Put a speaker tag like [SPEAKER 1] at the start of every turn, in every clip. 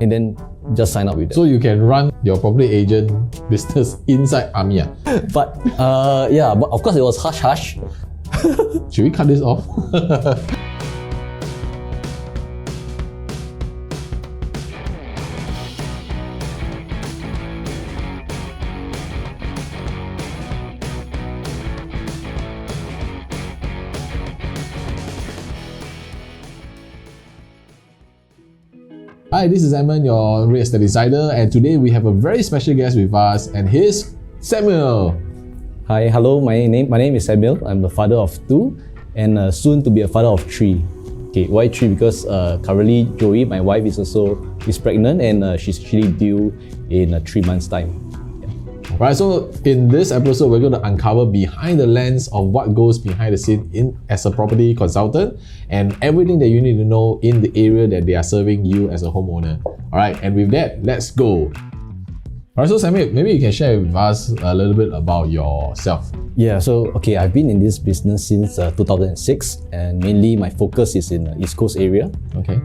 [SPEAKER 1] and then just sign up with them.
[SPEAKER 2] So you can run your property agent business inside army.
[SPEAKER 1] But yeah, but of course it was hush.
[SPEAKER 2] Should we cut this off? Hi, this is Edmund, your real estate insider, and today we have a very special guest with us, and he's Samuel.
[SPEAKER 1] Hi, hello. My name is Samuel. I'm the father of 2, and soon to be a father of 3. Okay, why 3? Because currently Joey, my wife, is pregnant, and she's actually due in 3 months' time.
[SPEAKER 2] Right, so in this episode, we're going to uncover behind the lens of what goes behind the scene as a property consultant and everything that you need to know in the area that they are serving you as a homeowner. Alright, and with that, let's go. Alright, so Samuel, maybe you can share with us a little bit about yourself.
[SPEAKER 1] Yeah, so okay, I've been in this business since 2006, and mainly my focus is in the East Coast area.
[SPEAKER 2] Okay.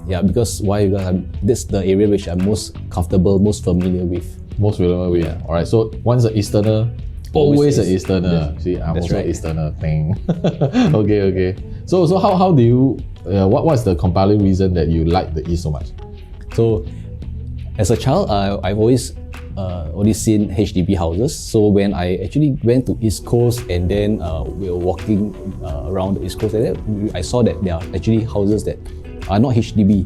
[SPEAKER 1] Yeah, because why? Because this is the area which I'm most comfortable, most familiar with.
[SPEAKER 2] Most familiar with.
[SPEAKER 1] Yeah.
[SPEAKER 2] Alright, so once an Easterner, always an Easterner.
[SPEAKER 1] Yeah.
[SPEAKER 2] See, I'm
[SPEAKER 1] That's
[SPEAKER 2] also
[SPEAKER 1] right.
[SPEAKER 2] an Easterner thing. Okay. So how do you, what's the compelling reason that you like the East so much?
[SPEAKER 1] So, as a child, I've always only seen HDB houses. So when I actually went to East Coast and then we were walking around the East Coast, and then I saw that there are actually houses that are not HDB.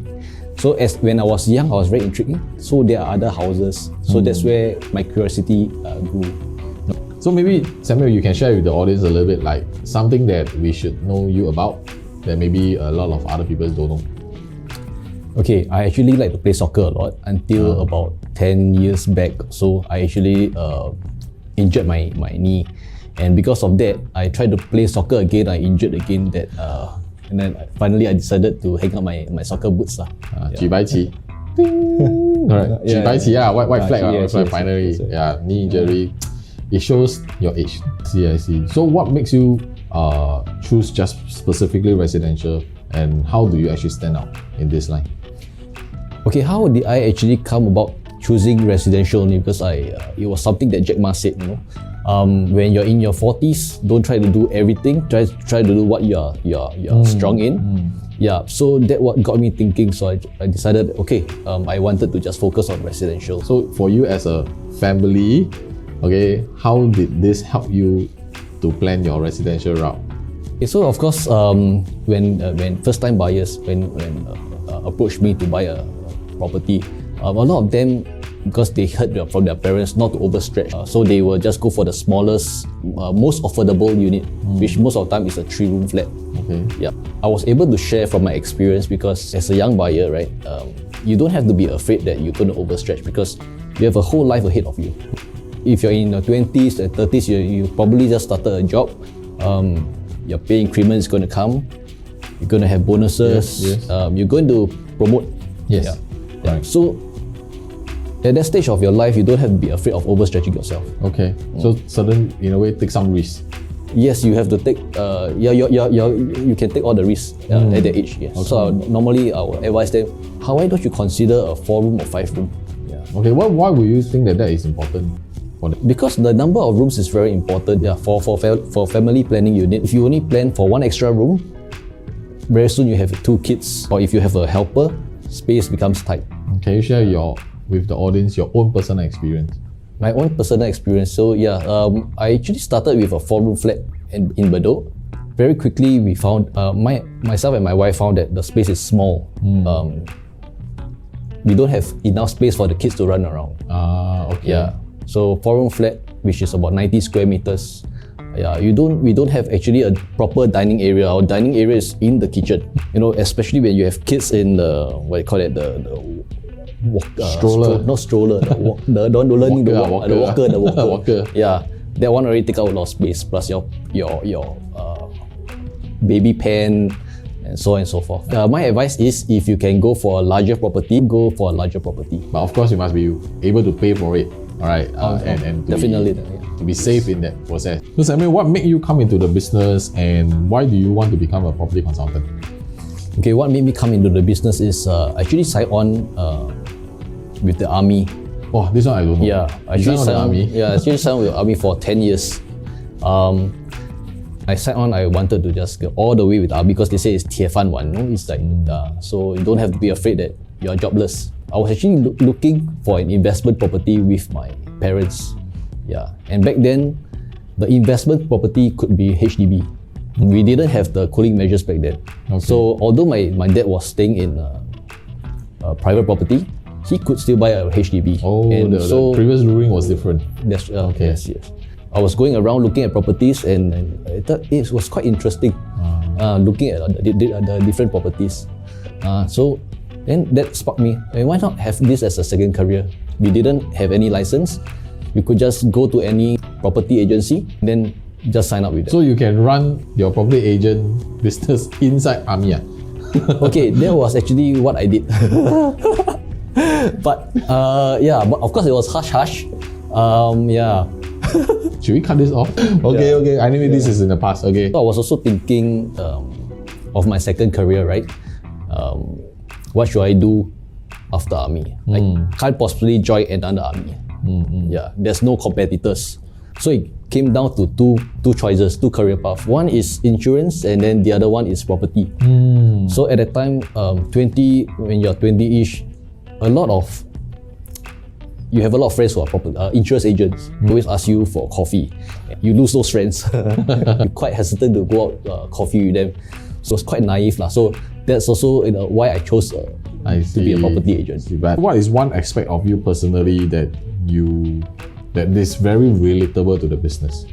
[SPEAKER 1] So when I was young, I was very intrigued. So there are other houses. So that's where my curiosity grew.
[SPEAKER 2] So maybe, Samuel, you can share with the audience a little bit like something that we should know you about that maybe a lot of other people don't know.
[SPEAKER 1] Okay, I actually like to play soccer a lot until about 10 years back. So I actually injured my knee, and because of that, I tried to play soccer again. I injured again that, and then finally I decided to hang up my soccer boots lah.
[SPEAKER 2] 举白旗. Correct. 举白旗, white flag.
[SPEAKER 1] Yes,
[SPEAKER 2] finally,
[SPEAKER 1] yes.
[SPEAKER 2] Yeah, knee injury. It shows your age. I see. So what makes you choose just specifically residential, and how do you actually stand out in this line?
[SPEAKER 1] Okay, how did I actually come about choosing residential only? Because it was something that Jack Ma said, when you're in your 40s, don't try to do everything. Try to do what you're strong in. Yeah, so that what got me thinking. So I decided, okay, I wanted to just focus on residential.
[SPEAKER 2] So for you as a family, okay, how did this help you to plan your residential route?
[SPEAKER 1] Okay, so of course, when first-time buyers approached me to buy a property, a lot of them, because they heard from their parents not to overstretch, so they will just go for the smallest, most affordable unit, which most of the time is a 3-room flat.
[SPEAKER 2] Okay.
[SPEAKER 1] Yeah, I was able to share from my experience because as a young buyer, right, you don't have to be afraid that you're going to overstretch because you have a whole life ahead of you. If you're in your 20s and 30s, you probably just started a job. Your pay increment is going to come. You're going to have bonuses.
[SPEAKER 2] Yes.
[SPEAKER 1] You're going to promote.
[SPEAKER 2] Yes.
[SPEAKER 1] Yeah.
[SPEAKER 2] Right.
[SPEAKER 1] So at that stage of your life, you don't have to be afraid of overstretching yourself.
[SPEAKER 2] Okay. So in a way, take some risks.
[SPEAKER 1] Yes, you have to take. You can take all the risks at that age. Yes. Okay. So normally, I will advise them, why don't you consider a 4-room or 5-room? Yeah.
[SPEAKER 2] Okay. Why would you think that is important?
[SPEAKER 1] Because the number of rooms is very important. Yeah, for family planning unit, if you only plan for 1 extra room, very soon you have 2 kids, or if you have a helper, space becomes tight.
[SPEAKER 2] Can you share with the audience your own personal experience?
[SPEAKER 1] My own personal experience. So yeah, I actually started with a 4-room flat in Bedok. Very quickly, we found myself and my wife found that the space is small. We don't have enough space for the kids to run around.
[SPEAKER 2] Okay.
[SPEAKER 1] Yeah. So 4-room flat, which is about 90 square meters. Yeah, we don't have actually a proper dining area. Our dining area is in the kitchen. Especially when you have kids in the
[SPEAKER 2] stroller.
[SPEAKER 1] Not stroller. The learning the walker. Yeah, that one already take out a lot of space. Plus your baby pen and so on and so forth. My advice is, if you can go for a larger property, go for a larger property.
[SPEAKER 2] But of course, you must be able to pay for it. All right, and
[SPEAKER 1] definitely
[SPEAKER 2] to be safe in that process. So Samuel, what made you come into the business, and why do you want to become a property consultant?
[SPEAKER 1] Okay, what made me come into the business is I actually signed on with the army.
[SPEAKER 2] Oh, this one I don't know.
[SPEAKER 1] Yeah, I
[SPEAKER 2] You
[SPEAKER 1] actually
[SPEAKER 2] signed on the army?
[SPEAKER 1] Yeah, I actually signed with the army for 10 years. I signed on, I wanted to just go all the way with the army because they say it's 铁饭碗, no? It's like, so you don't have to be afraid that you are jobless. I was actually looking for an investment property with my parents. Yeah, and back then, the investment property could be HDB. We didn't have the cooling measures back then.
[SPEAKER 2] Okay.
[SPEAKER 1] So although my dad was staying in a private property, he could still buy a HDB.
[SPEAKER 2] Oh,
[SPEAKER 1] and
[SPEAKER 2] the previous ruling was different.
[SPEAKER 1] That's, Yes. I was going around looking at properties and I thought it was quite interesting looking at the different properties. So then that sparked me. And why not have this as a second career? We didn't have any license. You could just go to any property agency, then just sign up with them.
[SPEAKER 2] So you can run your property agent business inside army.
[SPEAKER 1] Okay, that was actually what I did. But but of course it was hush. Yeah.
[SPEAKER 2] Should we cut this off? Okay. Anyway, this is in the past. Okay.
[SPEAKER 1] So I was also thinking of my second career, right? What should I do after army? I can't possibly join another army. Yeah, there's no competitors. So it came down to two choices, two career paths. One is insurance and then the other one is property. So at that time, when you're 20-ish, you have a lot of friends who are insurance agents. They always ask you for coffee. You lose those friends. You're quite hesitant to go out coffee with them. So it's quite naive. So that's also why I chose to be a property agent.
[SPEAKER 2] But what is one aspect of you personally that is very relatable to the business?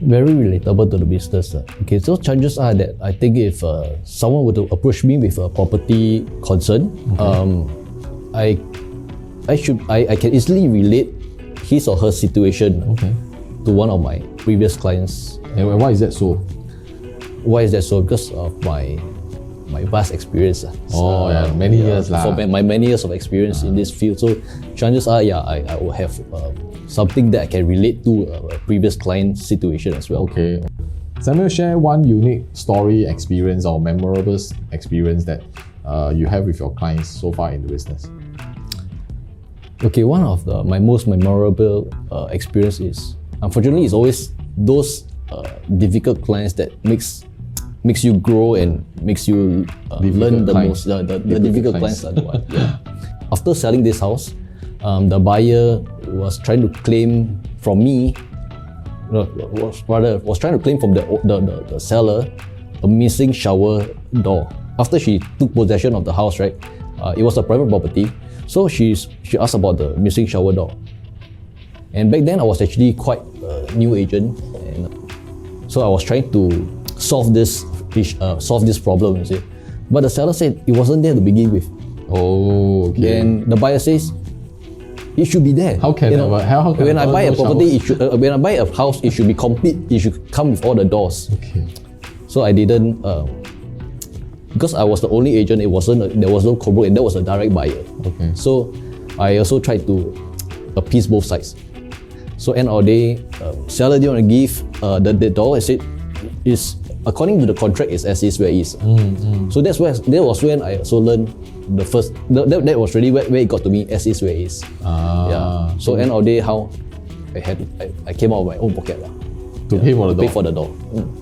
[SPEAKER 1] Very relatable to the business. Okay, so chances are that I think if someone were to approach me with a property concern, I can easily relate his or her situation to one of my previous clients.
[SPEAKER 2] And why is that so?
[SPEAKER 1] Why is that so? Because of my vast experience.
[SPEAKER 2] Many years.
[SPEAKER 1] For my many years of experience in this field. So chances are, I will have something that I can relate to a previous client situation as well.
[SPEAKER 2] Okay. Samuel, share one unique story, experience or memorable experience that you have with your clients so far in the business.
[SPEAKER 1] Okay, one of my most memorable experience is, unfortunately, it's always those difficult clients that makes you grow and makes you learn the most. The difficult clients are the one. Yeah. After selling this house, the buyer was trying to claim from me, was trying to claim from the seller a missing shower door. After she took possession of the house, right? It was a private property. So she asked about the missing shower door. And back then I was actually quite a new agent, and so I was trying to solve this problem, you see. But the seller said it wasn't there to begin with.
[SPEAKER 2] Oh, okay.
[SPEAKER 1] Then the buyer says it should be there.
[SPEAKER 2] How can
[SPEAKER 1] when I buy a property, when I buy a house, it should be complete. It should come with all the doors.
[SPEAKER 2] Okay.
[SPEAKER 1] So I didn't. Because I was the only agent, there was no co-broker, and that was a direct buyer.
[SPEAKER 2] Okay.
[SPEAKER 1] So I also tried to appease both sides. So end of the day, seller didn't want to give the door. I said, according to the contract, it's as is where it is. So that was when I also learned the first. That was really where it got to me, as is where it is. Yeah. So end of the day, how I came out of my own pocket
[SPEAKER 2] to pay for the door.
[SPEAKER 1] Pay for the door.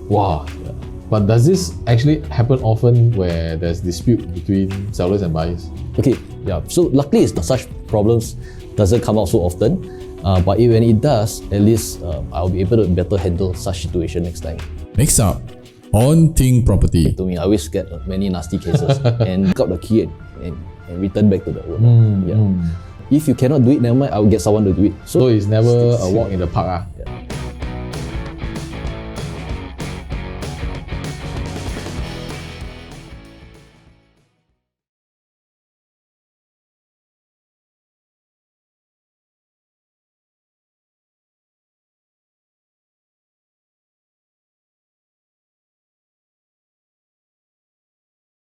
[SPEAKER 2] Wow. Yeah. But does this actually happen often where there's dispute between sellers and buyers?
[SPEAKER 1] Okay, yeah. So luckily, such problems doesn't come out so often. But when it does, at least I'll be able to better handle such situation next time.
[SPEAKER 2] Next up, on Ting Property.
[SPEAKER 1] To me, I always get many nasty cases and got the key and return back to the owner. If you cannot do it, never mind, I'll get someone to do it.
[SPEAKER 2] So it's never a walk in the park.